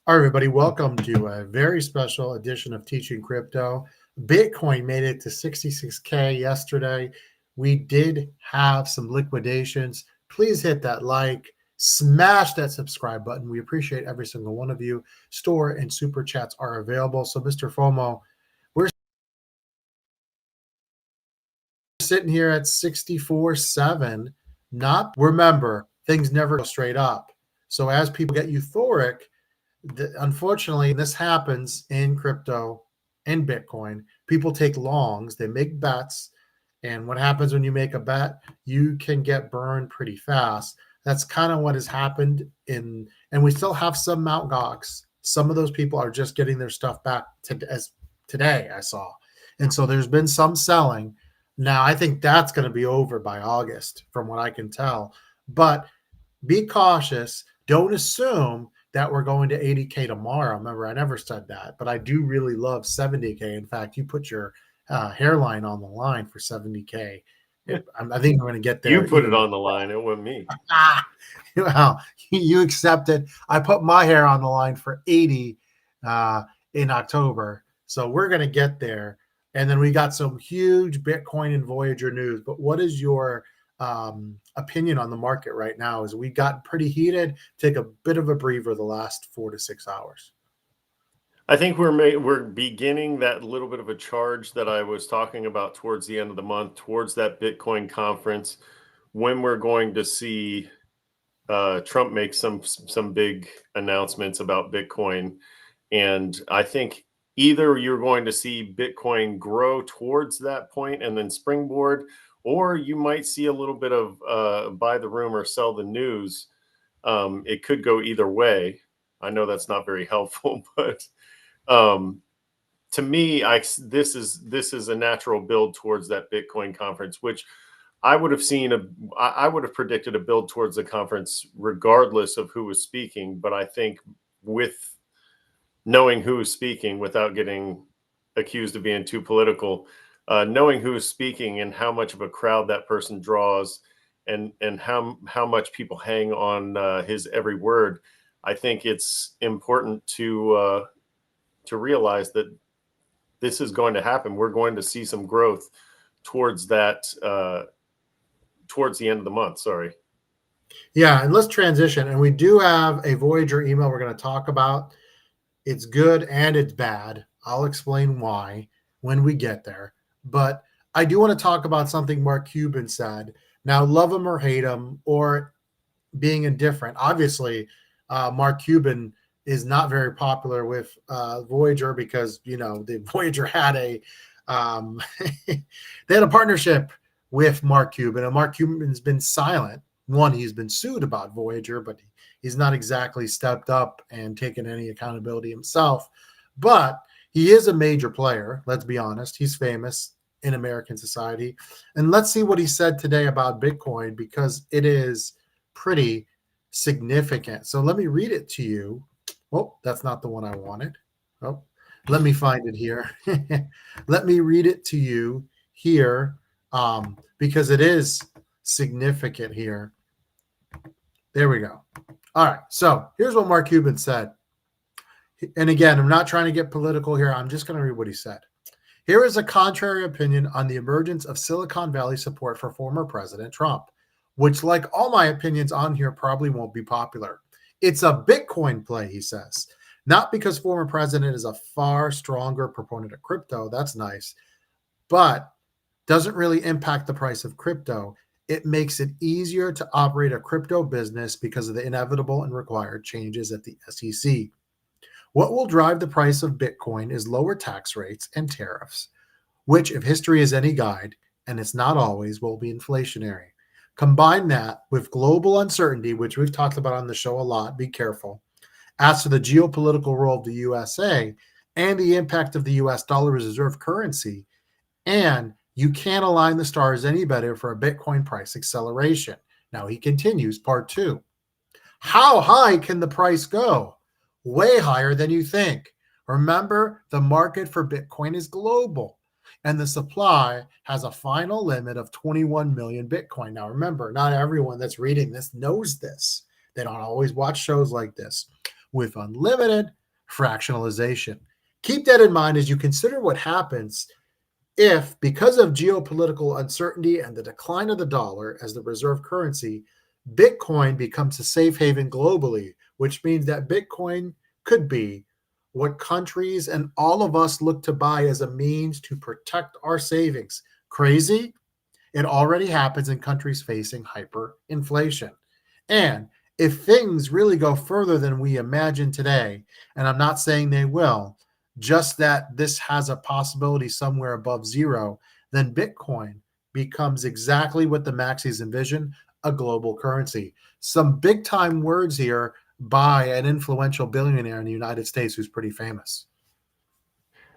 All right, everybody, welcome to a very special edition of Teaching Crypto. Bitcoin made it to 66K yesterday. We did have some liquidations. Please hit that like, smash that subscribe button. We appreciate every single one of you. Store and super chats are available. So, Mr. FOMO, we're sitting here at 64.7. Remember, things never go straight up. So, as people get euphoric, unfortunately, this happens in crypto and Bitcoin. People take longs, they make bets. And what happens when you make a bet? You can get burned pretty fast. That's kind of what has happened and we still have some Mt. Gox. Some of those people are just getting their stuff back as today, I saw. And so there's been some selling. Now, I think that's going to be over by August, from what I can tell. But be cautious. Don't assume that we're going to 80K tomorrow. Remember, I never said that, but I do really love 70K. In fact, you put your hairline on the line for 70K. I think we're going to get there. You put it on the line. It wasn't me. Well, you accepted. I put my hair on the line for 80 in October. So we're going to get there. And then we got some huge Bitcoin and Voyager news. But what is your opinion on the market right now? Is we got pretty heated, take a bit of a breather the last 4 to 6 hours. I think we're beginning that little bit of a charge that I was talking about towards the end of the month, towards that Bitcoin conference, when we're going to see Trump make some big announcements about Bitcoin. And I think either you're going to see Bitcoin grow towards that point and then springboard, or you might see a little bit of buy the rumor, sell the news. It could go either way. I know that's not very helpful, but to me, this is a natural build towards that Bitcoin conference, which I would have predicted a build towards the conference regardless of who was speaking. But I think with knowing who is speaking, without getting accused of being too political, knowing who is speaking and how much of a crowd that person draws, and how much people hang on his every word, I think it's important to realize that this is going to happen. We're going to see some growth towards that, towards the end of the month. Sorry. Yeah, and let's transition. And we do have a Voyager email we're going to talk about. It's good and it's bad. I'll explain why when we get there. But I do want to talk about something Mark Cuban said. Now, love him or hate him or being indifferent. Obviously, Mark Cuban is not very popular with Voyager because, the Voyager had they had a partnership with Mark Cuban, and Mark Cuban's been silent. One, he's been sued about Voyager, but he's not exactly stepped up and taken any accountability himself. But he is a major player. Let's be honest. He's famous in American society. And let's see what he said today about Bitcoin, because it is pretty significant. So let me read it to you. Oh, that's not the one I wanted. Oh, let me find it here. Let me read it to you here, because it is significant here. There we go. All right. So here's what Mark Cuban said. And again, I'm not trying to get political here. I'm just going to read what he said. Here is a contrary opinion on the emergence of Silicon Valley support for former President Trump, which, like all my opinions on here, probably won't be popular. It's a Bitcoin play, he says. Not because former president is a far stronger proponent of crypto. That's nice. But doesn't really impact the price of crypto. It makes it easier to operate a crypto business because of the inevitable and required changes at the SEC. What will drive the price of Bitcoin is lower tax rates and tariffs, which, if history is any guide, and it's not always, will be inflationary. Combine that with global uncertainty, which we've talked about on the show a lot, be careful, as to the geopolitical role of the USA and the impact of the US dollar as reserve currency, and you can't align the stars any better for a Bitcoin price acceleration. Now he continues, part 2. How high can the price go? Way higher than you think. Remember, the market for Bitcoin is global, and the supply has a final limit of 21 million Bitcoin. Now, remember, not everyone that's reading this knows this. They don't always watch shows like this. with unlimited fractionalization. Keep that in mind as you consider what happens if, because of geopolitical uncertainty and the decline of the dollar as the reserve currency, Bitcoin becomes a safe haven globally, which means that Bitcoin could be what countries and all of us look to buy as a means to protect our savings. Crazy? It already happens in countries facing hyperinflation. And if things really go further than we imagine today, and I'm not saying they will, just that this has a possibility somewhere above zero, then Bitcoin becomes exactly what the Maxis envision, a global currency. Some big time words here by an influential billionaire in the United States who's pretty famous.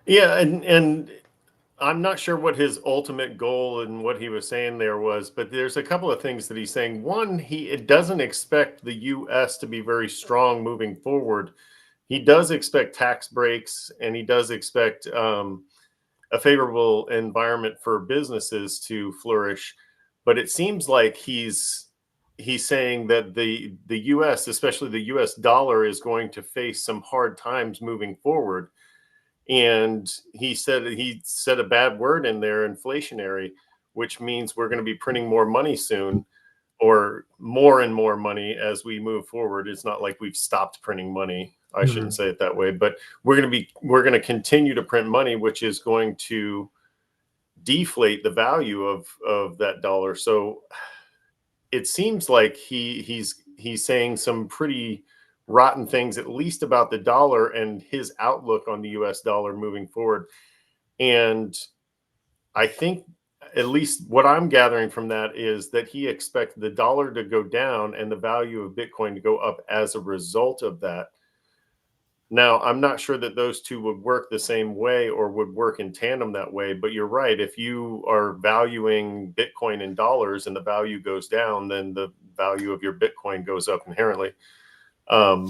Yeah, and I'm not sure what his ultimate goal and what he was saying there was, but there's a couple of things that he's saying. One, he doesn't expect the U.S. to be very strong moving forward. He does expect tax breaks, and he does expect a favorable environment for businesses to flourish. But it seems like he's saying that the U.S., especially the U.S. dollar, is going to face some hard times moving forward. And he said a bad word in there, inflationary, which means we're going to be printing more money soon, or more and more money as we move forward. It's not like we've stopped printing money. I shouldn't say it that way, but we're going to continue to print money, which is going to deflate the value of that dollar. So it seems like he's saying some pretty rotten things, at least about the dollar and his outlook on the US dollar moving forward. And I think, at least what I'm gathering from that, is that he expects the dollar to go down and the value of Bitcoin to go up as a result of that. Now, I'm not sure that those two would work the same way or would work in tandem that way, but you're right. If you are valuing Bitcoin in dollars and the value goes down, then the value of your Bitcoin goes up inherently. So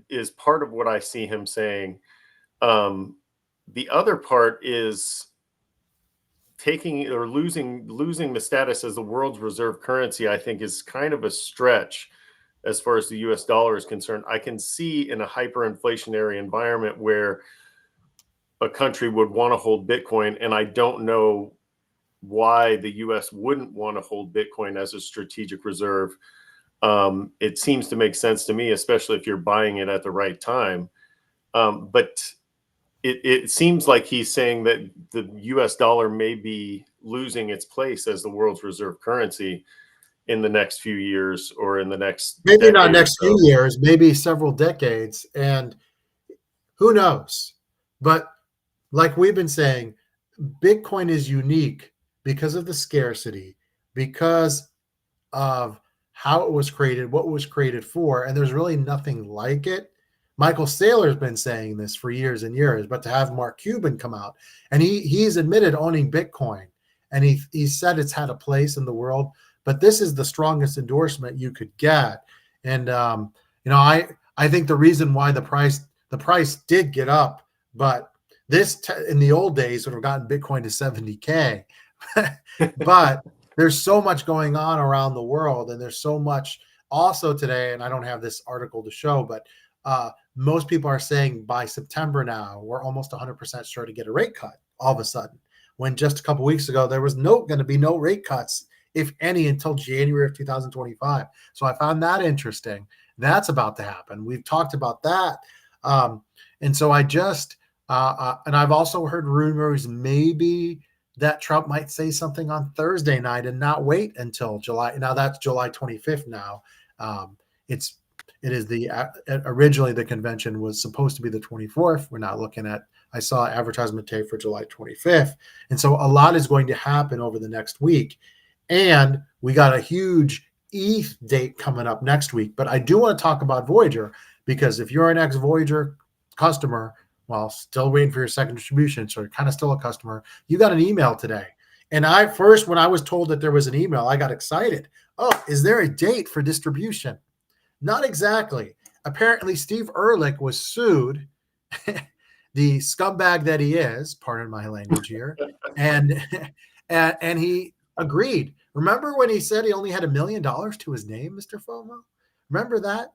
is part of what I see him saying. The other part is taking or losing the status as the world's reserve currency. I think is kind of a stretch as far as the US dollar is concerned. I can see in a hyperinflationary environment where a country would want to hold Bitcoin, and I don't know why the US wouldn't want to hold Bitcoin as a strategic reserve. It seems to make sense to me, especially if you're buying it at the right time. But it seems like he's saying that the US dollar may be losing its place as the world's reserve currency in the next few years, or in the next maybe not next few years, maybe several decades. And who knows? But like we've been saying, Bitcoin is unique because of the scarcity, because of how it was created, what it was created for, and there's really nothing like it. Michael Saylor's been saying this for years and years, but to have Mark Cuban come out, and he's admitted owning Bitcoin, and he said it's had a place in the world, but this is the strongest endorsement you could get. And I think the reason why the price did get up, but this in the old days would have gotten Bitcoin to 70K. But there's so much going on around the world, and there's so much also today, and I don't have this article to show, but most people are saying by September now, we're almost 100% sure to get a rate cut all of a sudden, when just a couple of weeks ago, there was going to be no rate cuts, if any, until January of 2025. So I found that interesting. That's about to happen. We've talked about that. And so I just, and I've also heard rumors maybe that Trump might say something on Thursday night and not wait until July. Now that's July 25th now. It is originally the convention was supposed to be the 24th. We're not looking at, I saw advertisement tape for July 25th. And so a lot is going to happen over the next week. And we got a huge ETH date coming up next week. But I do want to talk about Voyager, because if you're an ex-Voyager customer, well, still waiting for your second distribution, so you're kind of still a customer, you got an email today. And when I was told that there was an email, I got excited. Oh, is there a date for distribution? Not exactly. Apparently, Steve Ehrlich was sued, the scumbag that he is, pardon my language here, and he Agreed. Remember when he said he only had $1 million to his name, Mr. FOMO? Remember that?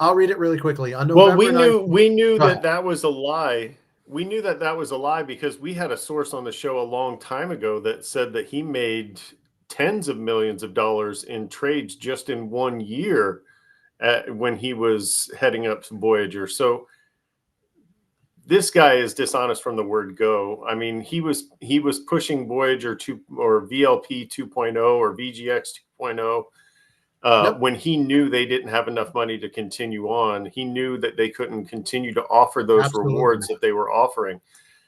I'll read it really quickly. On November Well, 9th, we knew go that ahead. that was a lie. We knew that that was a lie because we had a source on the show a long time ago that said that he made tens of millions of dollars in trades just in 1 year when he was heading up to Voyager. So this guy is dishonest from the word go. I mean, he was pushing Voyager 2 or VLP 2.0 or VGX 2.0 Yep, when he knew they didn't have enough money to continue on. He knew that they couldn't continue to offer those absolutely. rewards that they were offering.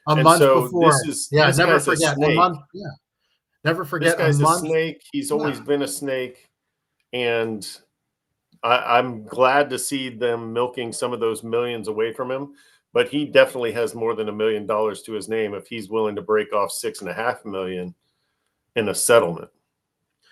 A And month so before. Yeah, this never guy's a forget. A snake. month. Yeah, never This forget a guy's a month. snake. He's Yeah. always been a snake. And I'm glad to see them milking some of those millions away from him. But he definitely has more than $1 million to his name if he's willing to break off $6.5 million in a settlement.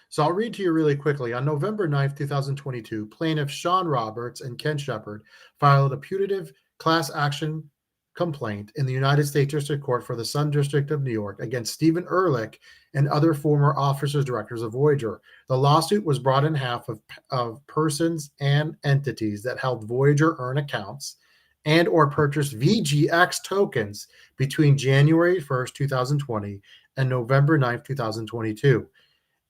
So I'll read to you really quickly. On November 9th, 2022, plaintiffs Sean Roberts and Ken Shepard filed a putative class action complaint in the United States District Court for the Southern District of New York against Stephen Ehrlich and other former officers directors of Voyager. The lawsuit was brought in behalf of persons and entities that held Voyager earn accounts and or purchased VGX tokens between January 1st, 2020 and November 9th, 2022.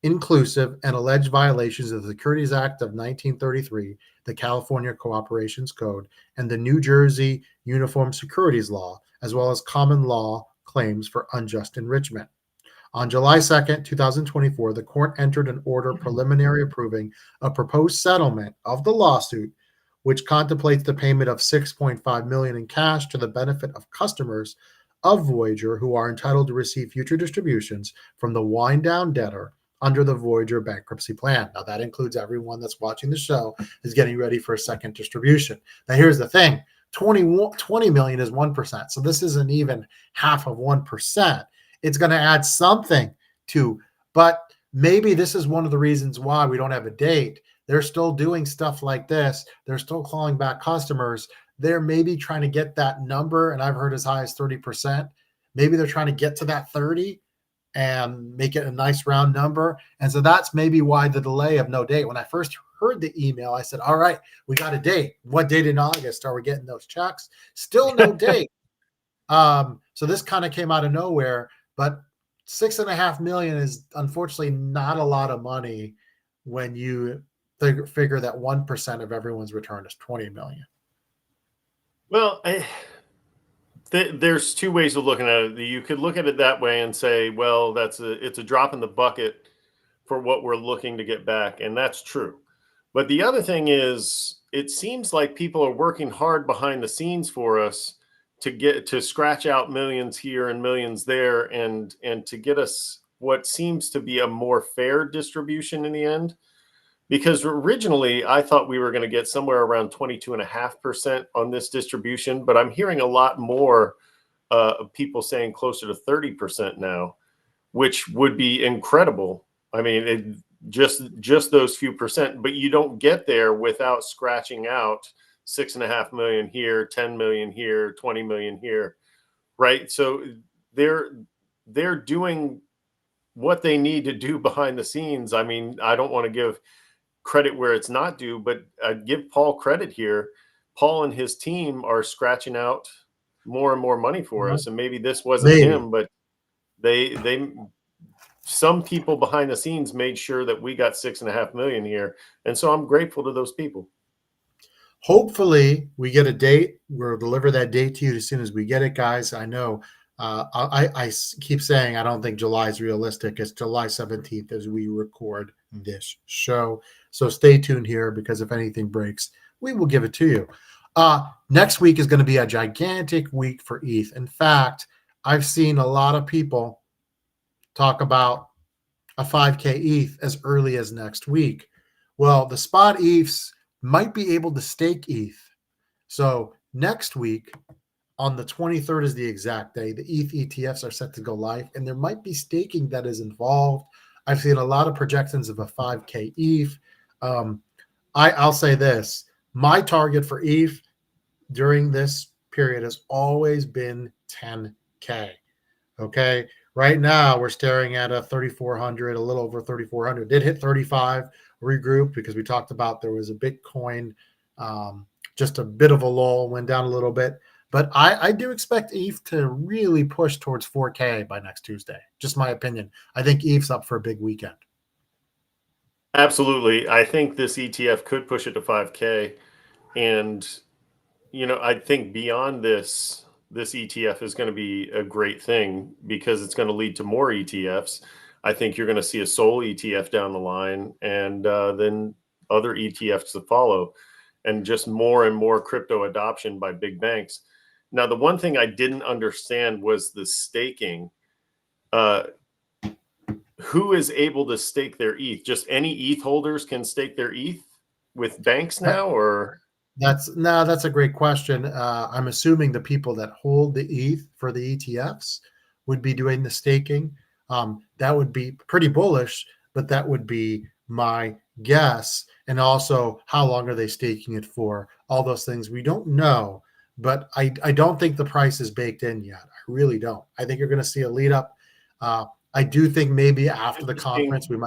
Inclusive and alleged violations of the Securities Act of 1933, the California Cooperations Code, and the New Jersey Uniform Securities Law, as well as common law claims for unjust enrichment. On July 2nd, 2024, the court entered an order preliminary approving a proposed settlement of the lawsuit, which contemplates the payment of $6.5 million in cash to the benefit of customers of Voyager who are entitled to receive future distributions from the wind-down debtor under the Voyager bankruptcy plan. Now, that includes everyone that's watching the show is getting ready for a second distribution. Now, here's the thing. 20 million is 1%. So this isn't even half of 1%. It's going to add something to, but maybe this is one of the reasons why we don't have a date. They're still doing stuff like this. They're still calling back customers. They're maybe trying to get that number, and I've heard as high as 30%. Maybe they're trying to get to that 30 and make it a nice round number. And so that's maybe why the delay of no date. When I first heard the email, I said, all right, we got a date. What date in August are we getting those checks? Still no date. So this kind of came out of nowhere, but $6.5 million is unfortunately not a lot of money when you figure that 1% of everyone's return is 20 million. Well, there's two ways of looking at it. You could look at it that way and say, well, it's a drop in the bucket for what we're looking to get back. And that's true. But the other thing is, it seems like people are working hard behind the scenes for us to scratch out millions here and millions there and to get us what seems to be a more fair distribution in the end. Because originally I thought we were going to get somewhere around 22.5% on this distribution, but I'm hearing a lot more of people saying closer to 30% now, which would be incredible. I mean, just those few percent, but you don't get there without scratching out 6.5 million here, 10 million here, 20 million here, right? So they're doing what they need to do behind the scenes. I mean, I don't want to give credit where it's not due, but I'd give Paul credit here. Paul and his team are scratching out more and more money for us. And maybe this wasn't him, but they some people behind the scenes made sure that we got 6.5 million here. And so I'm grateful to those people. Hopefully we get a date. We'll deliver that date to you as soon as we get it, guys. I know I keep saying I don't think July is realistic. It's July 17th as we record this show. So stay tuned here because if anything breaks, we will give it to you. Next week is going to be a gigantic week for ETH. In fact, I've seen a lot of people talk about a 5K ETH as early as next week. Well, the spot ETHs might be able to stake ETH. So next week, on the 23rd is the exact day, the ETH ETFs are set to go live, and there might be staking that is involved. I've seen a lot of projections of a 5K ETH. I'll say this. My target for ETH during this period has always been 10K. Okay. Right now, we're staring at a 3,400, a little over 3,400. Did hit 35, regrouped because we talked about there was a Bitcoin, just a bit of a lull, went down a little bit. But I do expect ETH to really push towards 4K by next Tuesday. Just my opinion. I think ETH's up for a big weekend. Absolutely. I think this ETF could push it to 5K. And, I think beyond this ETF is going to be a great thing because it's going to lead to more ETFs. I think you're going to see a Sol ETF down the line and then other ETFs to follow, and just more and more crypto adoption by big banks. Now, the one thing I didn't understand was the staking. Who is able to stake their ETH? Just any ETH holders can stake their ETH with banks now, or? That's a great question. I'm assuming the people that hold the ETH for the ETFs would be doing the staking. That would be pretty bullish, but that would be my guess. And also, how long are they staking it for? All those things we don't know, but I don't think the price is baked in yet. I really don't. I think you're going to see a lead up. I do think maybe after the conference we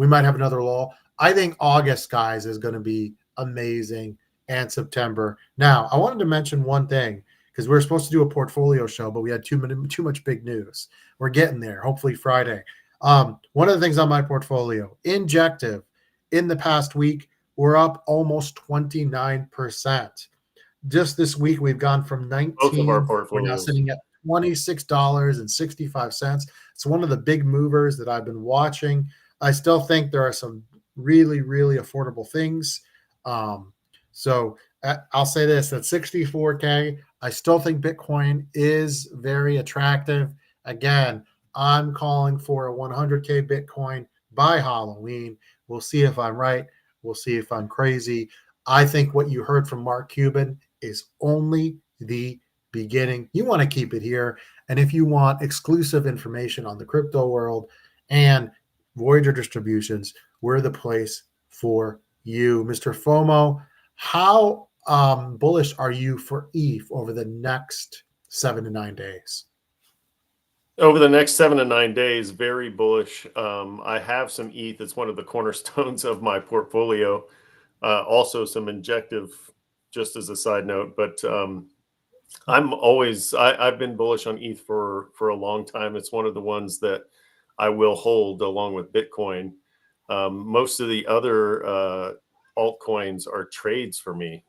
might have another lull. I think August, guys, is going to be amazing, and September. Now, I wanted to mention one thing because we were supposed to do a portfolio show, but we had too much big news. We're getting there. Hopefully Friday. One of the things on my portfolio, Injective, in the past week, we're up almost 29%. Just this week, we've gone from 19. Both of our We're now portfolios. sitting at $26.65. It's one of the big movers that I've been watching. I still think there are some really, really affordable things. So I'll say this, at 64K, I still think Bitcoin is very attractive. Again, I'm calling for a 100K Bitcoin by Halloween. We'll see if I'm right. We'll see if I'm crazy. I think what you heard from Mark Cuban is only the beginning. You want to keep it here. And if you want exclusive information on the crypto world and Voyager distributions, we're the place for you. Mr. FOMO, how bullish are you for ETH over the next 7 to 9 days? Over the next 7 to 9 days, very bullish. I have some ETH. It's one of the cornerstones of my portfolio. Also some Injective, just as a side note. But I've been bullish on ETH for a long time. It's one of the ones that I will hold along with Bitcoin. Most of the other altcoins are trades for me.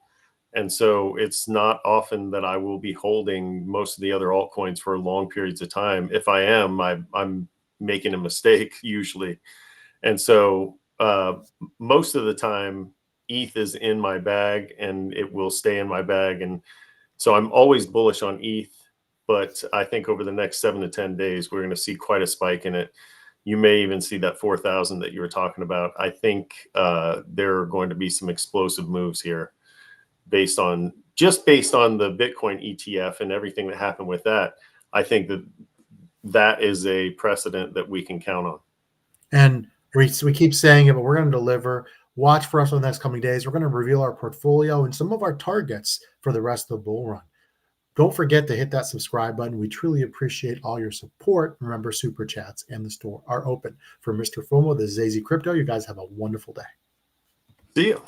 And so it's not often that I will be holding most of the other altcoins for long periods of time. If I am, I'm making a mistake usually. And so most of the time, ETH is in my bag and it will stay in my bag. And so I'm always bullish on ETH, but I think over the next 7 to 10 days, we're going to see quite a spike in it. You may even see that 4,000 that you were talking about. I think there are going to be some explosive moves here based on the Bitcoin ETF and everything that happened with that. I think that is a precedent that we can count on. And we keep saying it, but we're going to deliver. Watch for us in the next coming days. We're going to reveal our portfolio and some of our targets for the rest of the bull run. Don't forget to hit that subscribe button. We truly appreciate all your support. Remember, super chats and the store are open. For Mr. FOMO, this is AZcrypto. You guys have a wonderful day. See you.